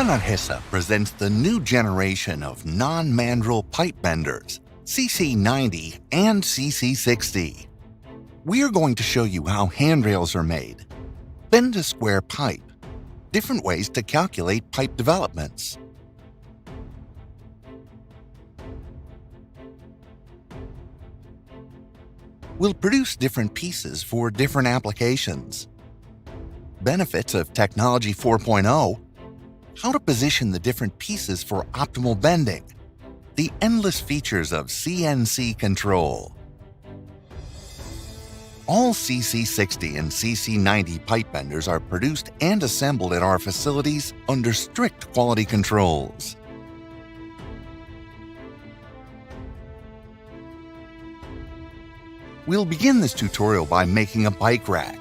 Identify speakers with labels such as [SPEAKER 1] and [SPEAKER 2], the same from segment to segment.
[SPEAKER 1] NARGESA presents the new generation of non-mandrel pipe benders, CC90 and CC60. We are going to show you how handrails are made, bend a square pipe, different ways to calculate pipe developments. We'll produce different pieces for different applications. Benefits of Technology 4.0, how to position the different pieces for optimal bending, the endless features of CNC control. All CC60 and CC90 pipe benders are produced and assembled at our facilities under strict quality controls. We'll begin this tutorial by making a bike rack.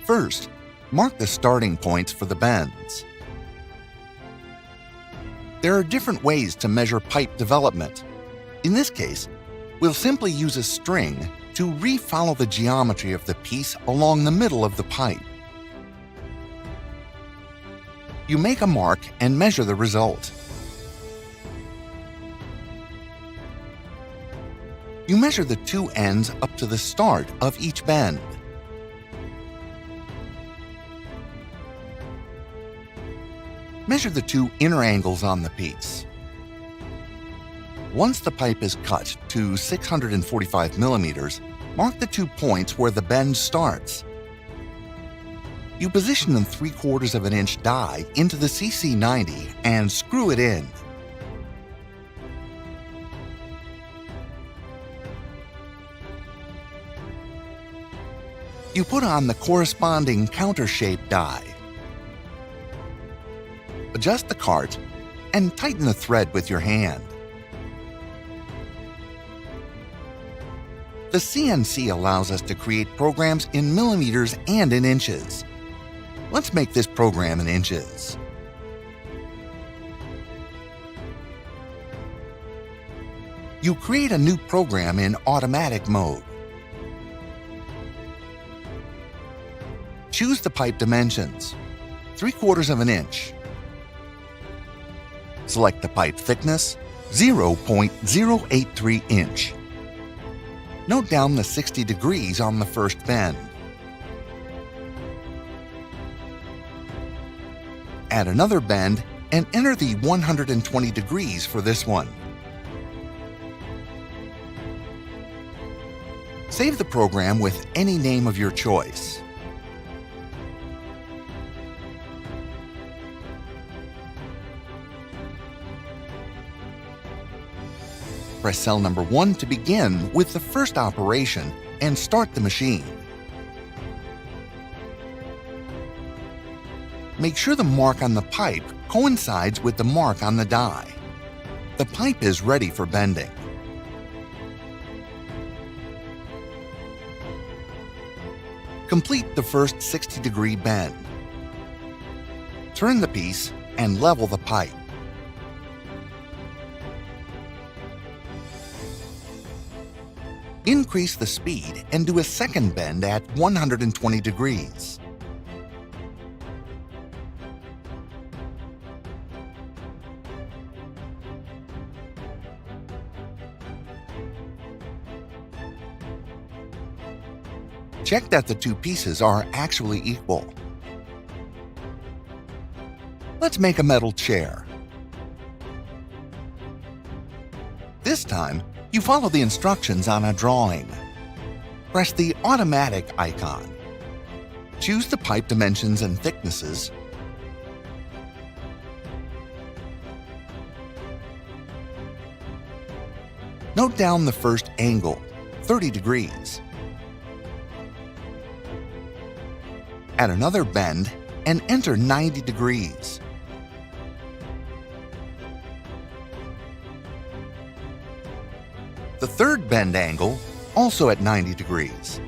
[SPEAKER 1] First, mark the starting points for the bends. There are different ways to measure pipe development. In this case, we'll simply use a string to re-follow the geometry of the piece along the middle of the pipe. You make a mark and measure the result. You measure the two ends up to the start of each bend. Measure the two inner angles on the piece. Once the pipe is cut to 645 millimeters, mark the 2 points where the bend starts. You position the 3/4 of an inch die into the CC90 and screw it in. You put on the corresponding counter-shaped die. Adjust the cart and tighten the thread with your hand. The CNC allows us to create programs in millimeters and in inches. Let's make this program in inches. You create a new program in automatic mode. Choose the pipe dimensions, 3/4 of an inch. Select the pipe thickness, 0.083 inch. Note down the 60 degrees on the first bend. Add another bend and enter the 120 degrees for this one. Save the program with any name of your choice. Press cell number 1 to begin with the first operation and start the machine. Make sure the mark on the pipe coincides with the mark on the die. The pipe is ready for bending. Complete the first 60-degree bend. Turn the piece and level the pipe. Increase the speed and do a second bend at 120 degrees. Check that the two pieces are actually equal. Let's make a metal chair. This time, you follow the instructions on a drawing. Press the automatic icon. Choose the pipe dimensions and thicknesses. Note down the first angle, 30 degrees. Add another bend and enter 90 degrees. The third bend angle, also at 90 degrees.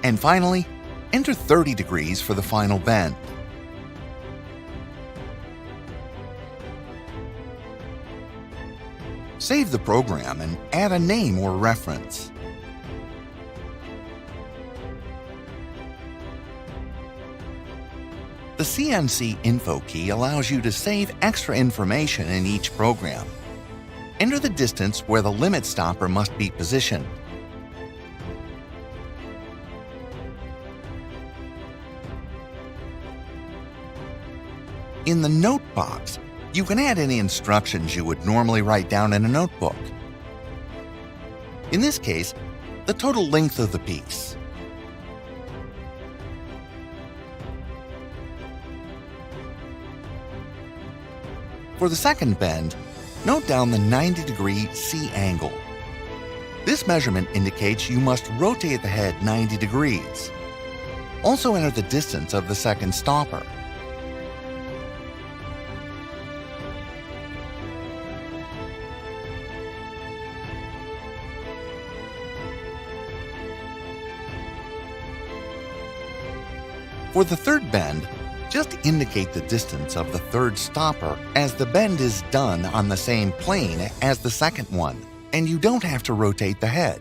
[SPEAKER 1] And finally, enter 30 degrees for the final bend. Save the program and add a name or reference. CNC info key allows you to save extra information in each program. Enter the distance where the limit stopper must be positioned. In the note box, you can add any instructions you would normally write down in a notebook. In this case, the total length of the piece. For the second bend, note down the 90-degree C angle. This measurement indicates you must rotate the head 90 degrees. Also enter the distance of the second stopper. For the third bend, just indicate the distance of the third stopper as the bend is done on the same plane as the second one, and you don't have to rotate the head.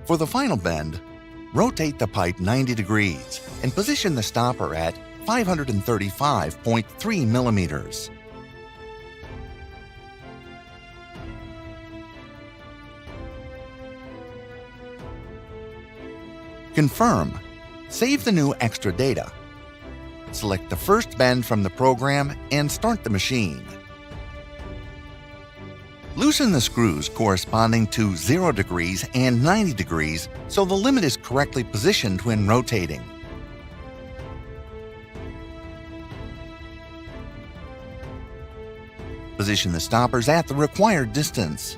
[SPEAKER 1] For the final bend, rotate the pipe 90 degrees and position the stopper at 535.3 millimeters. Confirm. Save the new extra data. Select the first bend from the program and start the machine. Loosen the screws corresponding to 0 degrees and 90 degrees so the limit is correctly positioned when rotating. Position the stoppers at the required distance.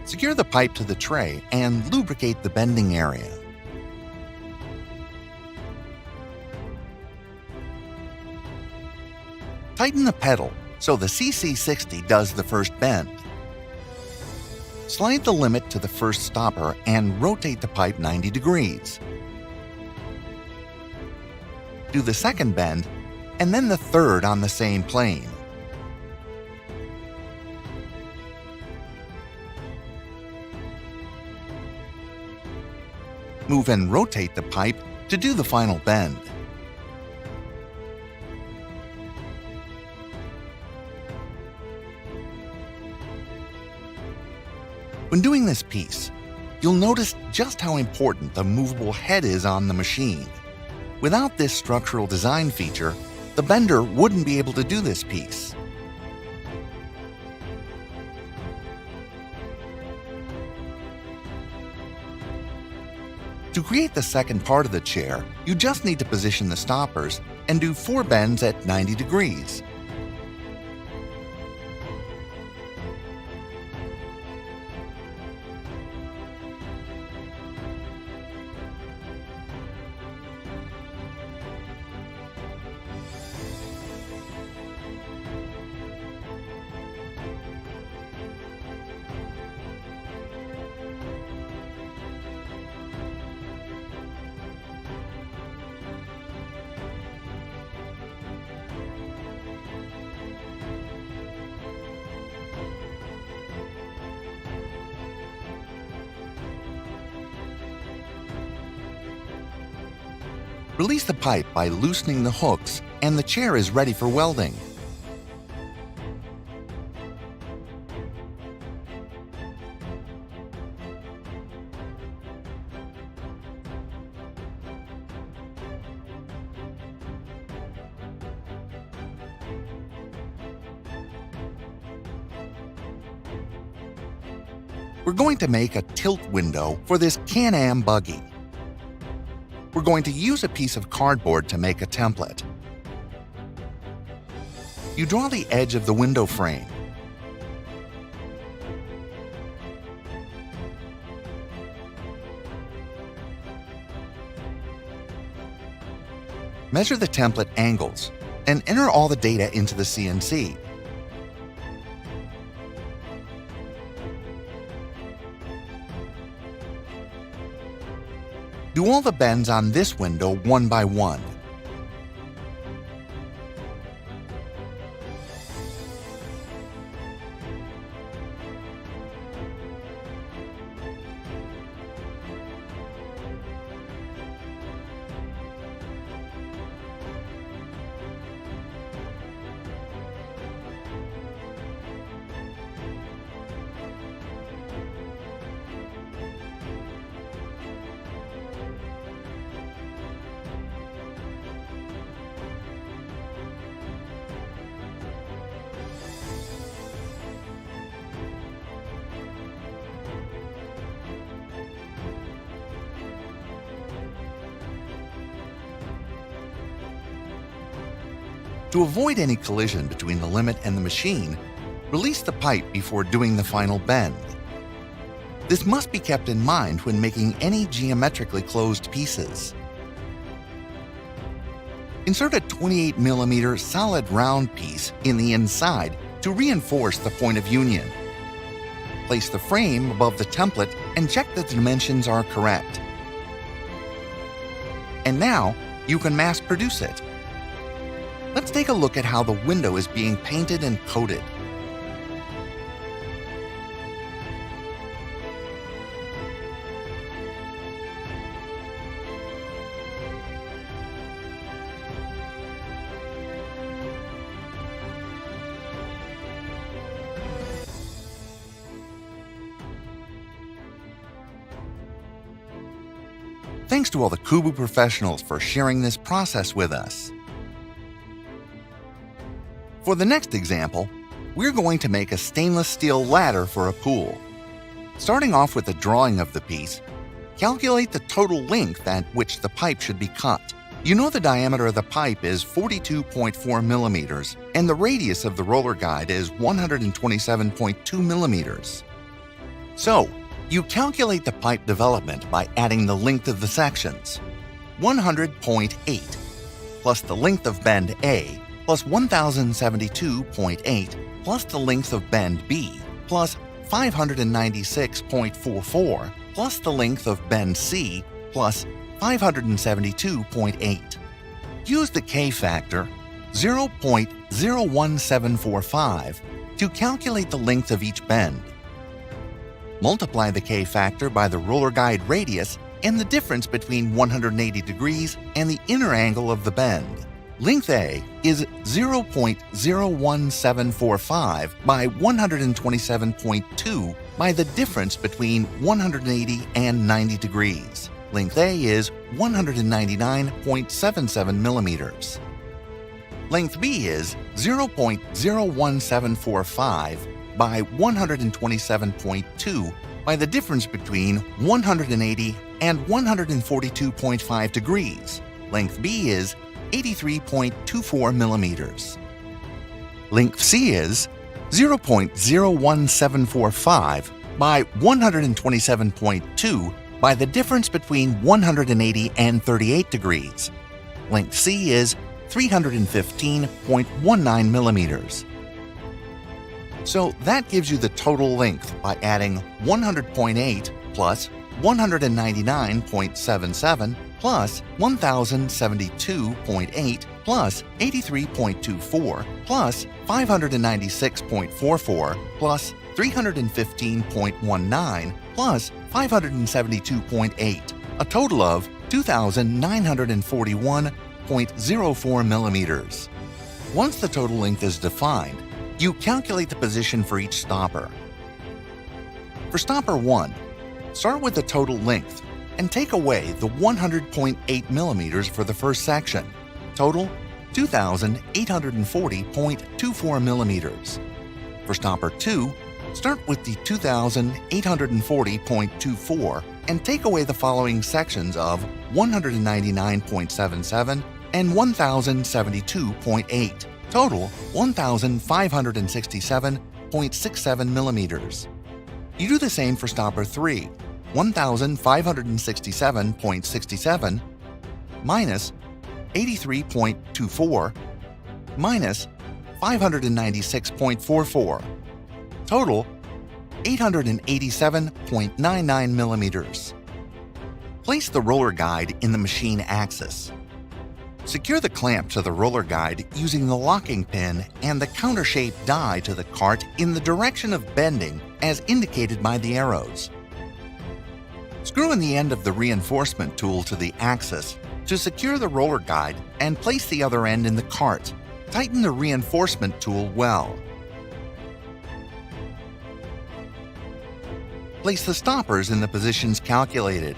[SPEAKER 1] Secure the pipe to the tray and lubricate the bending area. Tighten the pedal so the CC60 does the first bend. Slide the limit to the first stopper and rotate the pipe 90 degrees. Do the second bend and then the third on the same plane. Move and rotate the pipe to do the final bend. When doing this piece, you'll notice just how important the movable head is on the machine. Without this structural design feature, the bender wouldn't be able to do this piece. To create the second part of the chair, you just need to position the stoppers and do 4 bends at 90 degrees. Release the pipe by loosening the hooks, and the chair is ready for welding. We're going to make a tilt window for this Can-Am buggy. We're going to use a piece of cardboard to make a template. You draw the edge of the window frame. Measure the template angles and enter all the data into the CNC. Do all the bends on this window one by one. To avoid any collision between the limit and the machine, release the pipe before doing the final bend. This must be kept in mind when making any geometrically closed pieces. Insert a 28mm solid round piece in the inside to reinforce the point of union. Place the frame above the template and check that the dimensions are correct. And now you can mass produce it. Let's take a look at how the window is being painted and coated. Thanks to all the Kubu professionals for sharing this process with us. For the next example, we're going to make a stainless steel ladder for a pool. Starting off with a drawing of the piece, calculate the total length at which the pipe should be cut. You know the diameter of the pipe is 42.4 millimeters and the radius of the roller guide is 127.2 millimeters. So, you calculate the pipe development by adding the length of the sections, 100.8, plus the length of bend A, plus 1072.8, plus the length of bend B, plus 596.44, plus the length of bend C, plus 572.8. Use the K factor, 0.01745, to calculate the length of each bend. Multiply the K factor by the roller guide radius and the difference between 180 degrees and the inner angle of the bend. Length A is 0.01745 by 127.2 by the difference between 180 and 90 degrees. Length A is 199.77 millimeters. Length B is 0.01745 by 127.2 by the difference between 180 and 142.5 degrees. Length B is 83.24 millimeters. Length C is 0.01745 by 127.2 by the difference between 180 and 38 degrees. Length C is 315.19 millimeters. So that gives you the total length by adding 100.8 plus 199.77 plus 1072.8 plus 83.24 plus 596.44 plus 315.19 plus 572.8, a total of 2,941.04 millimeters. Once the total length is defined, you calculate the position for each stopper. For stopper 1, start with the total length and take away the 100.8 millimeters for the first section. Total 2,840.24 millimeters. For stopper 2, start with the 2,840.24 and take away the following sections of 199.77 and 1,072.8. Total 1,567.67 millimeters. You do the same for stopper 3, 1,567.67 minus 83.24 minus 596.44. Total 887.99 millimeters. Place the roller guide in the machine axis. Secure the clamp to the roller guide using the locking pin and the counter-shaped die to the cart in the direction of bending as indicated by the arrows. Screw in the end of the reinforcement tool to the axis to secure the roller guide and place the other end in the cart. Tighten the reinforcement tool well. Place the stoppers in the positions calculated.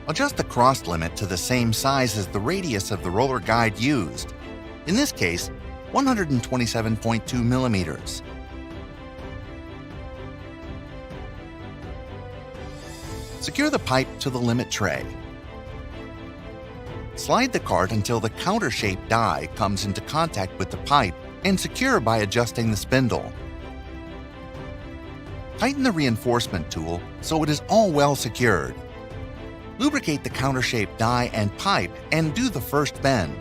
[SPEAKER 1] Adjust the cross limit to the same size as the radius of the roller guide used. In this case, 127.2 millimeters. Secure the pipe to the limit tray. Slide the cart until the counter-shaped die comes into contact with the pipe and secure by adjusting the spindle. Tighten the reinforcement tool so it is all well secured. Lubricate the counter-shaped die and pipe and do the first bend.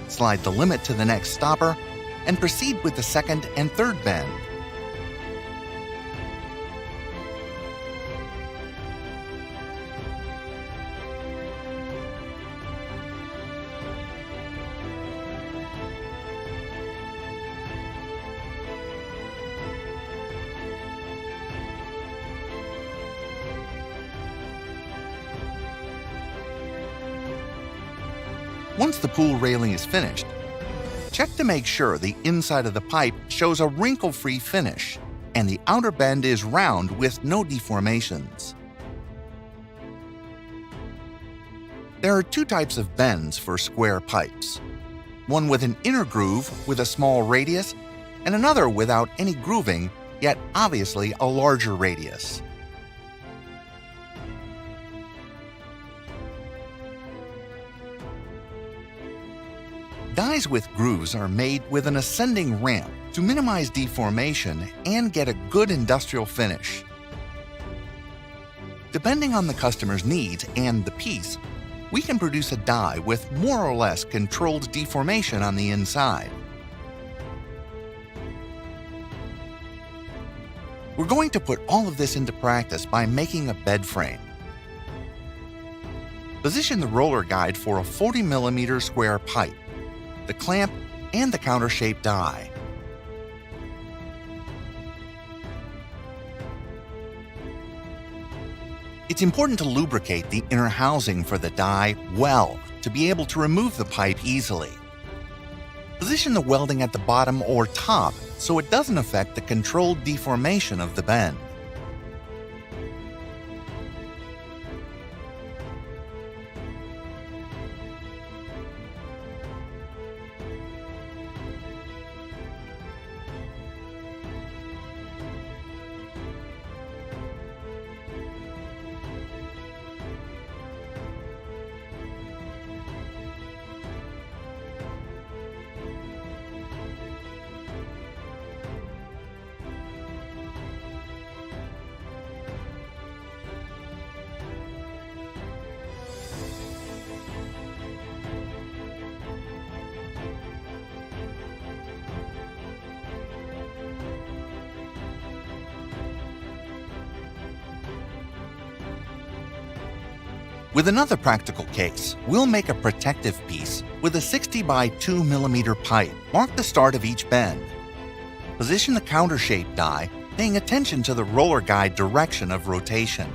[SPEAKER 1] Slide the limit to the next stopper and proceed with the second and third bend. Once the pool railing is finished, check to make sure the inside of the pipe shows a wrinkle-free finish and the outer bend is round with no deformations. There are two types of bends for square pipes. One with an inner groove with a small radius and another without any grooving, yet obviously a larger radius. Dies with grooves are made with an ascending ramp to minimize deformation and get a good industrial finish. Depending on the customer's needs and the piece, we can produce a die with more or less controlled deformation on the inside. We're going to put all of this into practice by making a bed frame. Position the roller guide for a 40 mm square pipe, the clamp, and the counter-shaped die. It's important to lubricate the inner housing for the die well to be able to remove the pipe easily. Position the welding at the bottom or top so it doesn't affect the controlled deformation of the bend. With another practical case, we'll make a protective piece with a 60 by 2 mm pipe. Mark the start of each bend. Position the counter-shaped die, paying attention to the roller guide direction of rotation.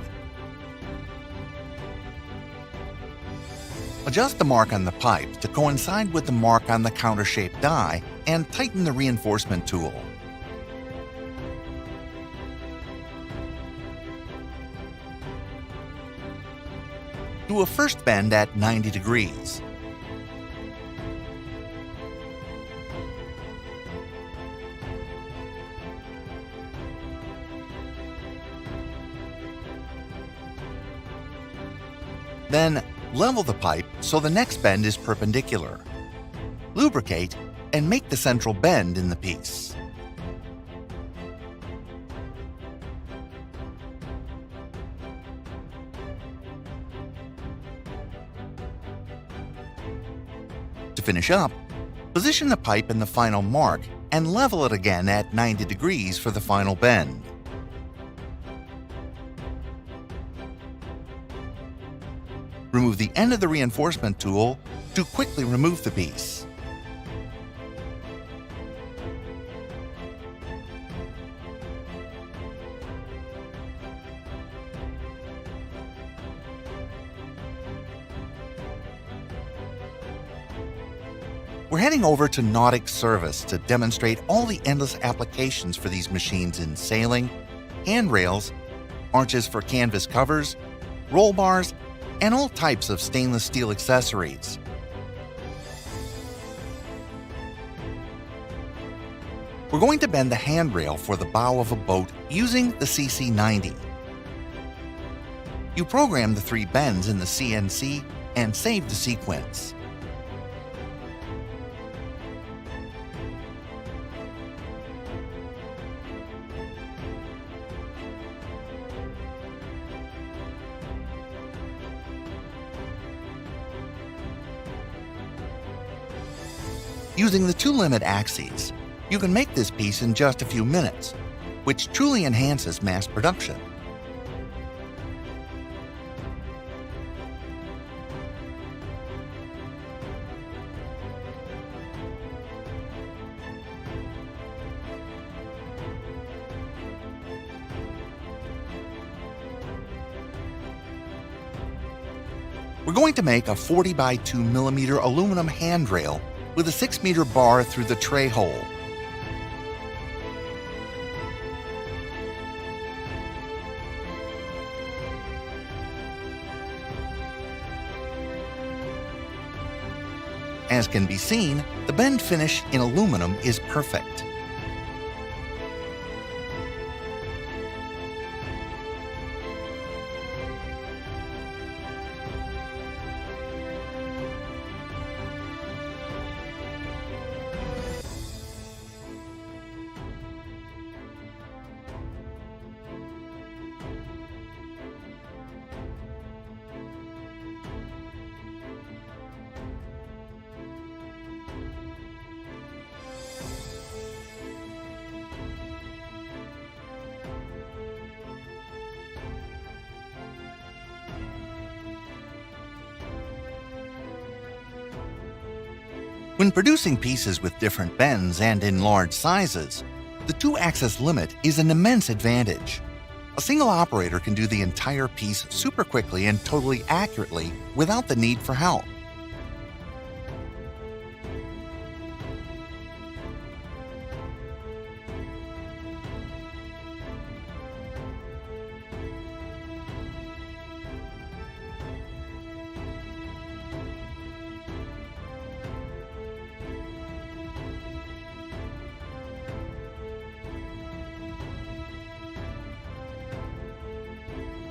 [SPEAKER 1] Adjust the mark on the pipe to coincide with the mark on the counter-shaped die and tighten the reinforcement tool. Do a first bend at 90 degrees. Then, level the pipe so the next bend is perpendicular. Lubricate and make the central bend in the piece. To finish up, position the pipe in the final mark and level it again at 90 degrees for the final bend. Remove the end of the reinforcement tool to quickly remove the piece. We're We're heading over to Nautic Service to demonstrate all the endless applications for these machines in sailing, handrails, arches for canvas covers, roll bars, and all types of stainless steel accessories. We're going to bend the handrail for the bow of a boat using the CC90. You program the 3 bends in the CNC and save the sequence. Using the 2 limit axes, you can make this piece in just a few minutes, which truly enhances mass production. We're going to make a 40 by 2 millimeter aluminum handrail with a 6 meter bar through the tray hole. As can be seen, the bend finish in aluminum is perfect. When producing pieces with different bends and in large sizes, the 2-axis limit is an immense advantage. A single operator can do the entire piece super quickly and totally accurately without the need for help.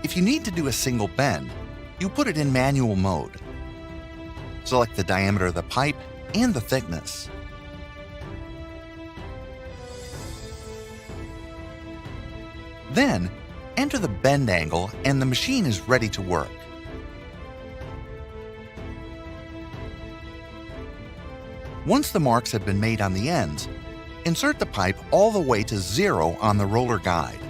[SPEAKER 1] If you need to do a single bend, you put it in manual mode. Select the diameter of the pipe and the thickness. Then, enter the bend angle and the machine is ready to work. Once the marks have been made on the ends, insert the pipe all the way to 0 on the roller guide.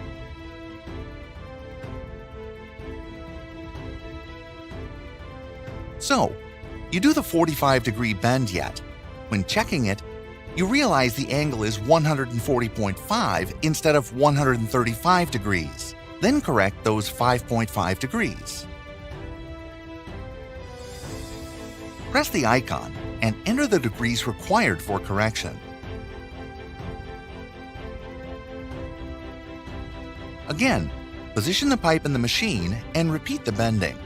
[SPEAKER 1] So, you do the 45-degree bend yet. When checking it, you realize the angle is 140.5 instead of 135 degrees. Then correct those 5.5 degrees. Press the icon and enter the degrees required for correction. Again, position the pipe in the machine and repeat the bending.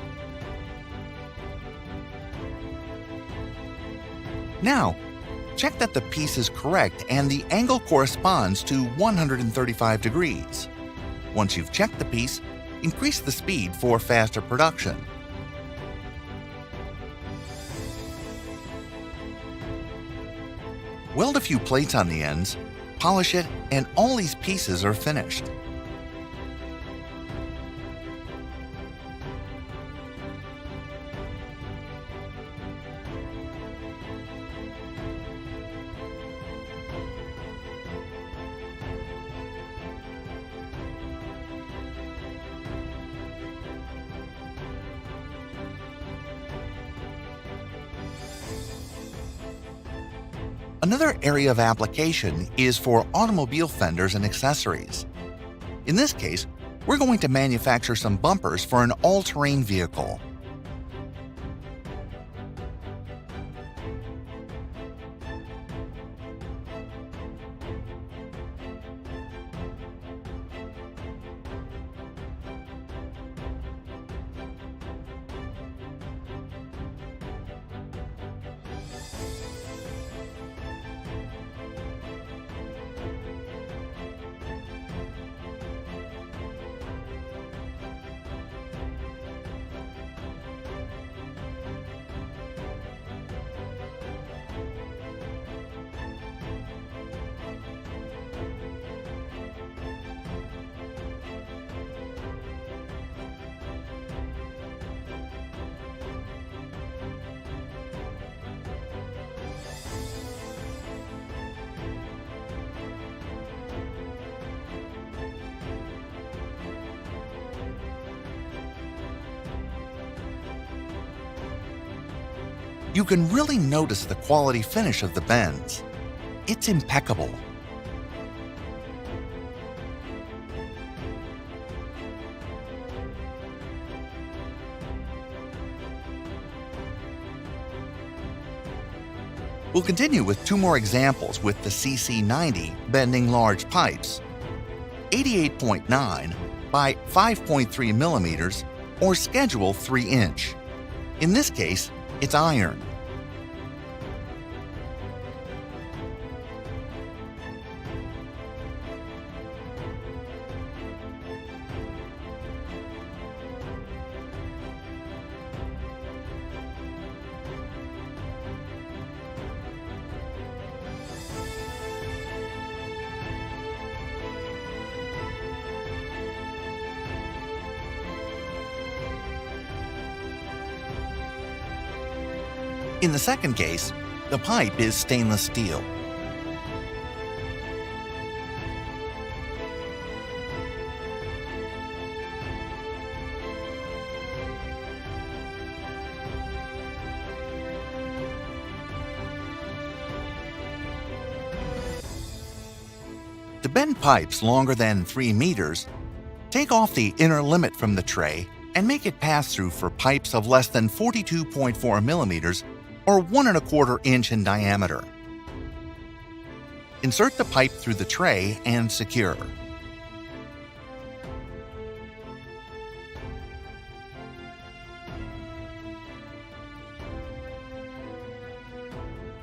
[SPEAKER 1] Now, check that the piece is correct and the angle corresponds to 135 degrees. Once you've checked the piece, increase the speed for faster production. Weld a few plates on the ends, polish it, and all these pieces are finished. Another area of application is for automobile fenders and accessories. In this case, we're going to manufacture some bumpers for an all-terrain vehicle. you can really notice the quality finish of the bends. It's impeccable. We'll continue with two more examples with the CC90 bending large pipes. 88.9 by 5.3 millimeters or schedule 3-inch. In this case, it's iron. In the second case, the pipe is stainless steel. To bend pipes longer than 3 meters, take off the inner limit from the tray and make it pass through for pipes of less than 42.4 millimeters or 1¼ inch in diameter. Insert the pipe through the tray and secure.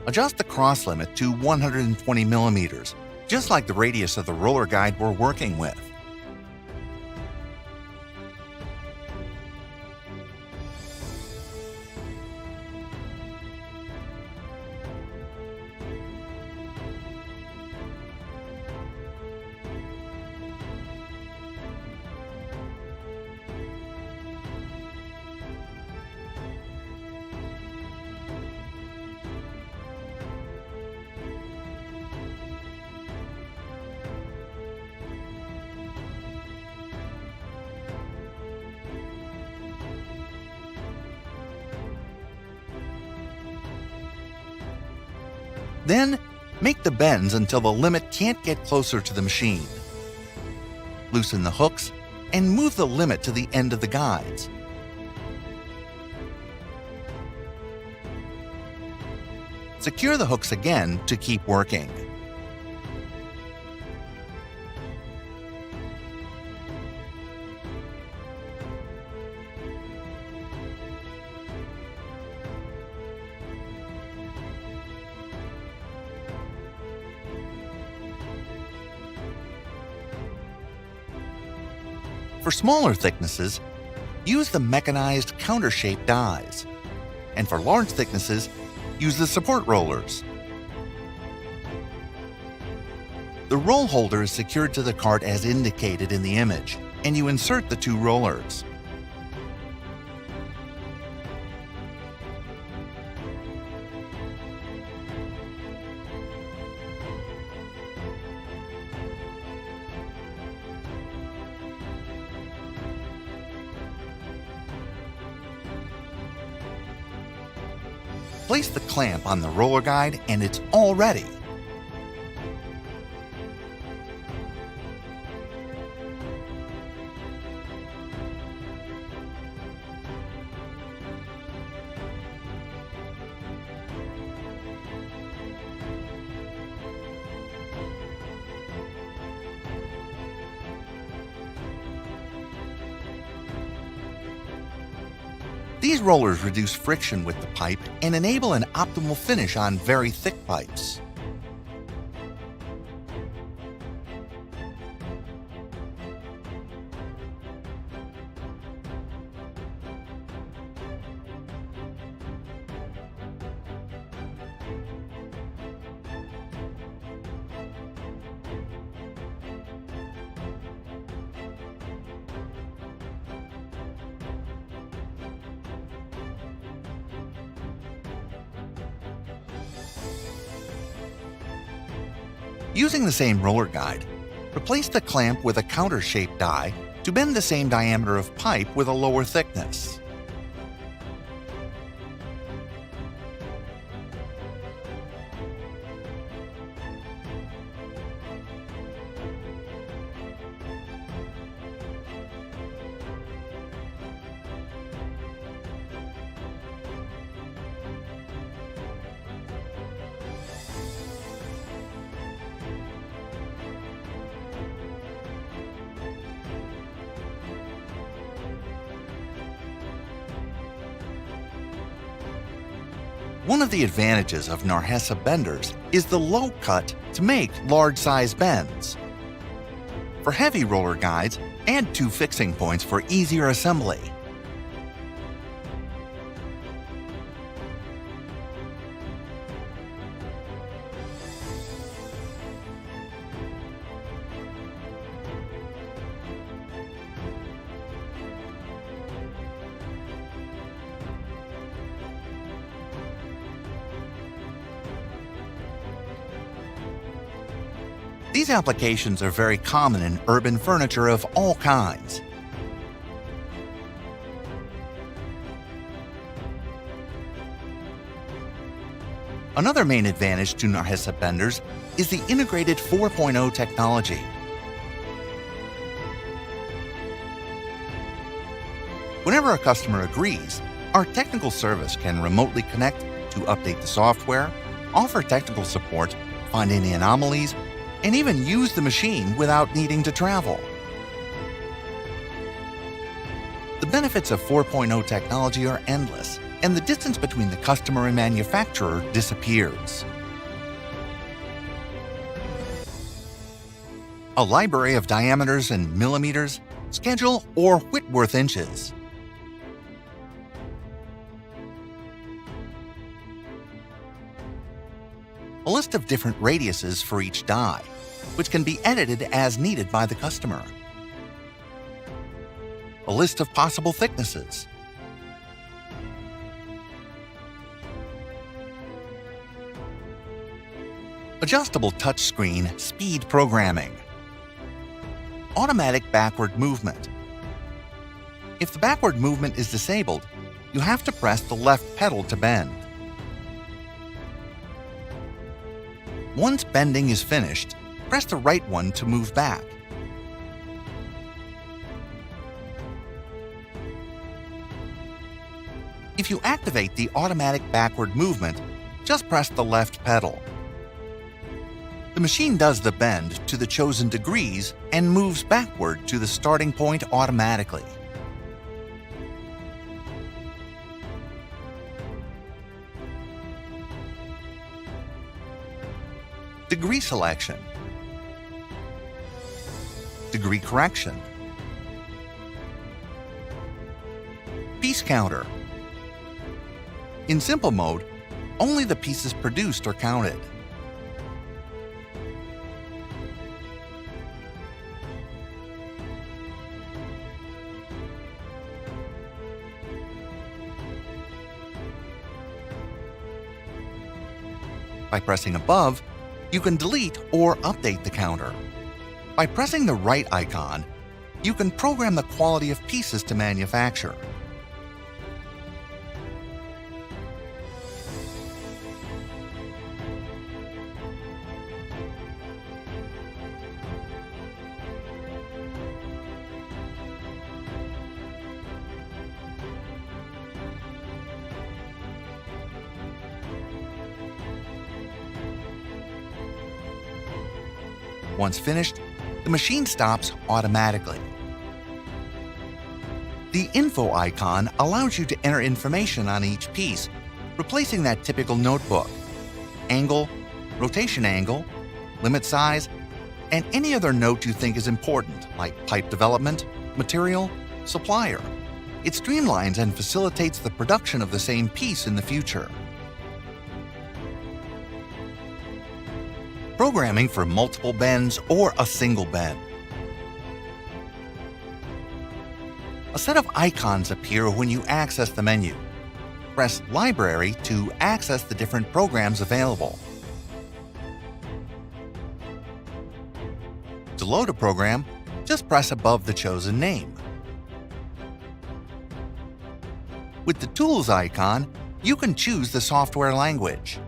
[SPEAKER 1] Adjust the cross limit to 120 millimeters, just like the radius of the roller guide we're working with. Then, make the bends until the limit can't get closer to the machine. Loosen the hooks and move the limit to the end of the guides. Secure the hooks again to keep working. For smaller thicknesses, use the mechanized counter-shaped dies. And for large thicknesses, use the support rollers. The roll holder is secured to the cart as indicated in the image, and you insert the 2 rollers. Place the clamp on the roller guide and it's all ready. These rollers reduce friction with the pipe and enable an optimal finish on very thick pipes. Using the same roller guide, replace the clamp with a counter-shaped die to bend the same diameter of pipe with a lower thickness. One of the advantages of NARGESA benders is the low cut to make large-size bends. For heavy roller guides, add 2 fixing points for easier assembly. These applications are very common in urban furniture of all kinds. Another main advantage to NARGESA benders is the integrated 4.0 technology. Whenever a customer agrees, our technical service can remotely connect to update the software, offer technical support, find any anomalies, and even use the machine without needing to travel. The benefits of 4.0 technology are endless, and the distance between the customer and manufacturer disappears. A library of diameters in millimeters, schedule, or Whitworth inches. A list of different radiuses for each die, which can be edited as needed by the customer. A list of possible thicknesses. Adjustable touchscreen speed programming. Automatic backward movement. If the backward movement is disabled, you have to press the left pedal to bend. Once bending is finished, press the right one to move back. If you activate the automatic backward movement, just press the left pedal. The machine does the bend to the chosen degrees and moves backward to the starting point automatically. Degree selection, degree correction, piece counter. In simple mode, only the pieces produced are counted. By pressing above, you can delete or update the counter. By pressing the right icon, you can program the quality of pieces to manufacture. Once finished, the machine stops automatically. The info icon allows you to enter information on each piece, replacing that typical notebook, angle, rotation angle, limit size, and any other note you think is important, like pipe development, material, supplier. It streamlines and facilitates the production of the same piece in the future. Programming for multiple bends or a single bend. A set of icons appear when you access the menu. Press Library to access the different programs available. To load a program, just press above the chosen name. With the Tools icon, you can choose the software language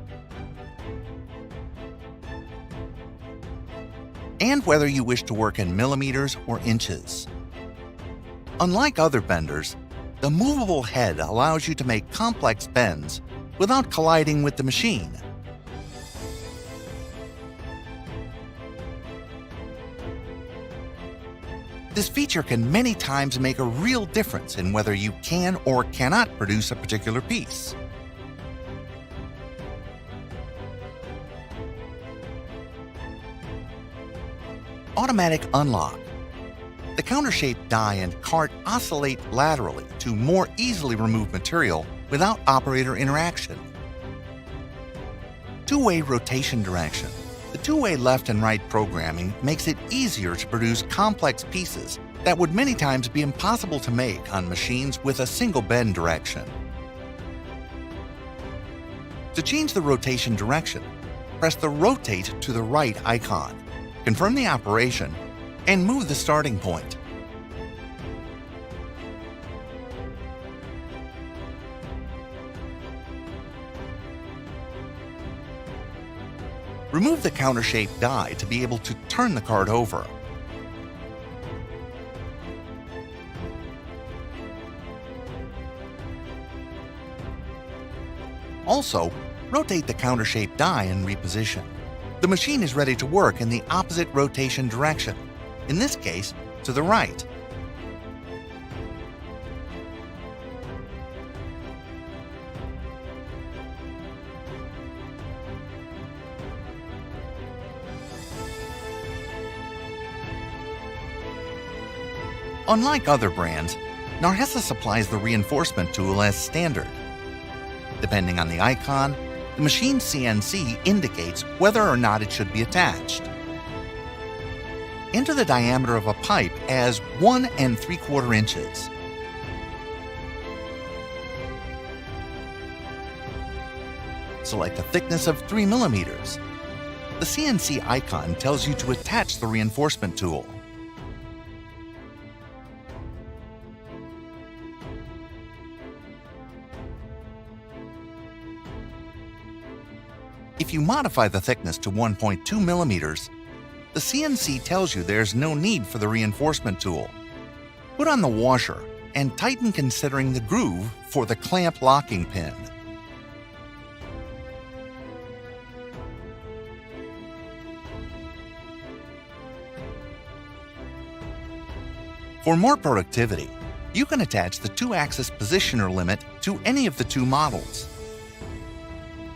[SPEAKER 1] and whether you wish to work in millimeters or inches. Unlike other benders, the movable head allows you to make complex bends without colliding with the machine. This feature can many times make a real difference in whether you can or cannot produce a particular piece. automatic unlock. The counter-shaped die and cart oscillate laterally to more easily remove material without operator interaction. Two-way rotation direction. The two-way left and right programming makes it easier to produce complex pieces that would many times be impossible to make on machines with a single bend direction. To change the rotation direction, press the Rotate to the Right icon, confirm the operation, and move the starting point. Remove the counter-shaped die to be able to turn the cart over. Also, rotate the counter-shaped die and reposition. The machine is ready to work in the opposite rotation direction, in this case, to the right. Unlike other brands, NARGESA supplies the reinforcement tool as standard. Depending on the icon, the machine's CNC indicates whether or not it should be attached. Enter the diameter of a pipe as 1 3/4 inches. Select a thickness of 3 millimeters. The CNC icon tells you to attach the reinforcement tool. If you modify the thickness to 1.2 millimeters, the CNC tells you there's no need for the reinforcement tool. Put on the washer and tighten considering the groove for the clamp locking pin. For more productivity, you can attach the 2-axis positioner limit to any of the two models.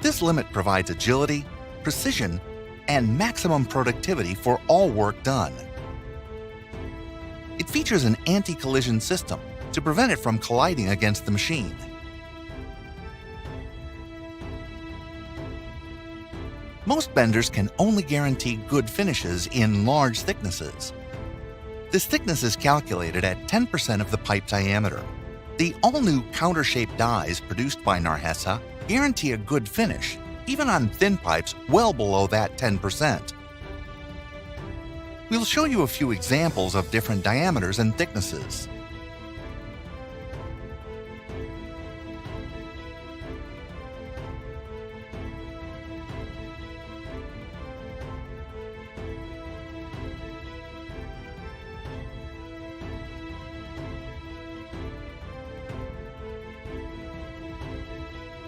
[SPEAKER 1] This limit provides agility, precision, and maximum productivity for all work done. It features an anti-collision system to prevent it from colliding against the machine. Most benders can only guarantee good finishes in large thicknesses. This thickness is calculated at 10% of the pipe diameter. The all-new counter-shaped dies produced by NARGESA guarantee a good finish, even on thin pipes well below that 10%. We'll show you a few examples of different diameters and thicknesses.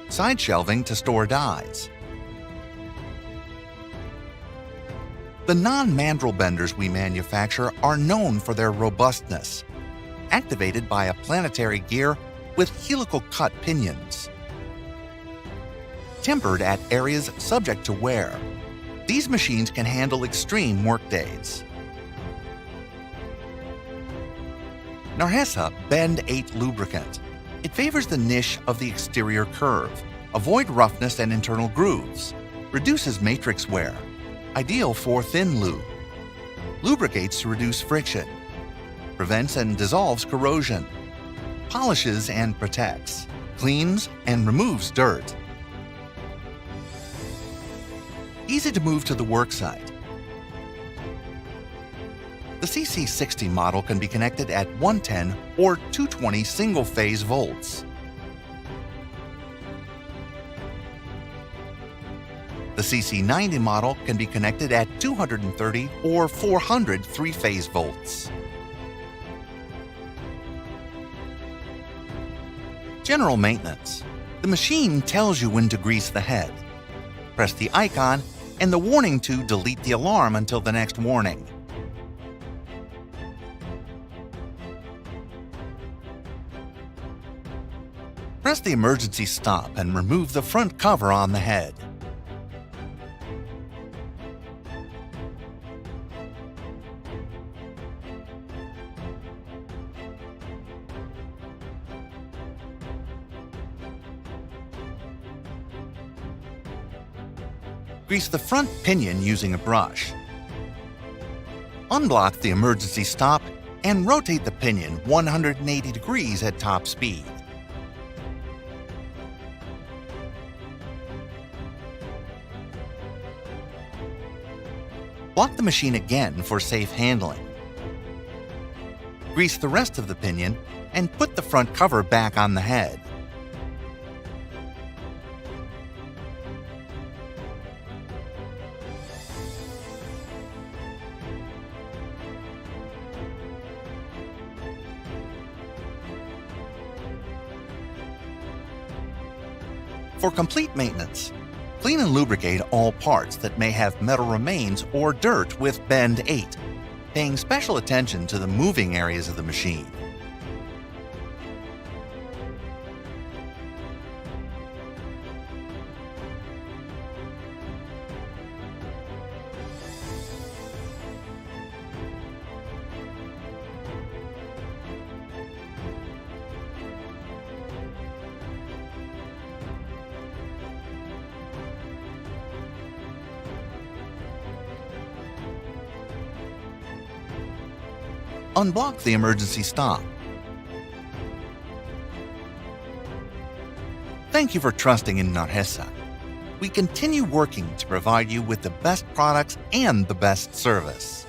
[SPEAKER 1] Side shelving to store dies. The non-mandrel benders we manufacture are known for their robustness, activated by a planetary gear with helical cut pinions. Tempered at areas subject to wear, these machines can handle extreme workdays. NARGESA Bend 8 lubricant. It favors the niche of the exterior curve, avoid roughness and internal grooves, reduces matrix wear, ideal for thin lube, lubricates to reduce friction, prevents and dissolves corrosion, polishes and protects, cleans and removes dirt. Easy to move to the worksite. The CC60 model can be connected at 110 or 220 single-phase volts. The CC90 model can be connected at 230 or 400 three-phase volts. General maintenance. The machine tells you when to grease the head. Press the icon and the warning to delete the alarm until the next warning. Press the emergency stop and remove the front cover on the head. Grease the front pinion using a brush. Unblock the emergency stop and rotate the pinion 180 degrees at top speed. Block the machine again for safe handling. Grease the rest of the pinion and put the front cover back on the head. For complete maintenance, clean and lubricate all parts that may have metal remains or dirt with Bend 8, paying special attention to the moving areas of the machine. Unblock the emergency stop. Thank you for trusting in NARGESA. We continue working to provide you with the best products and the best service.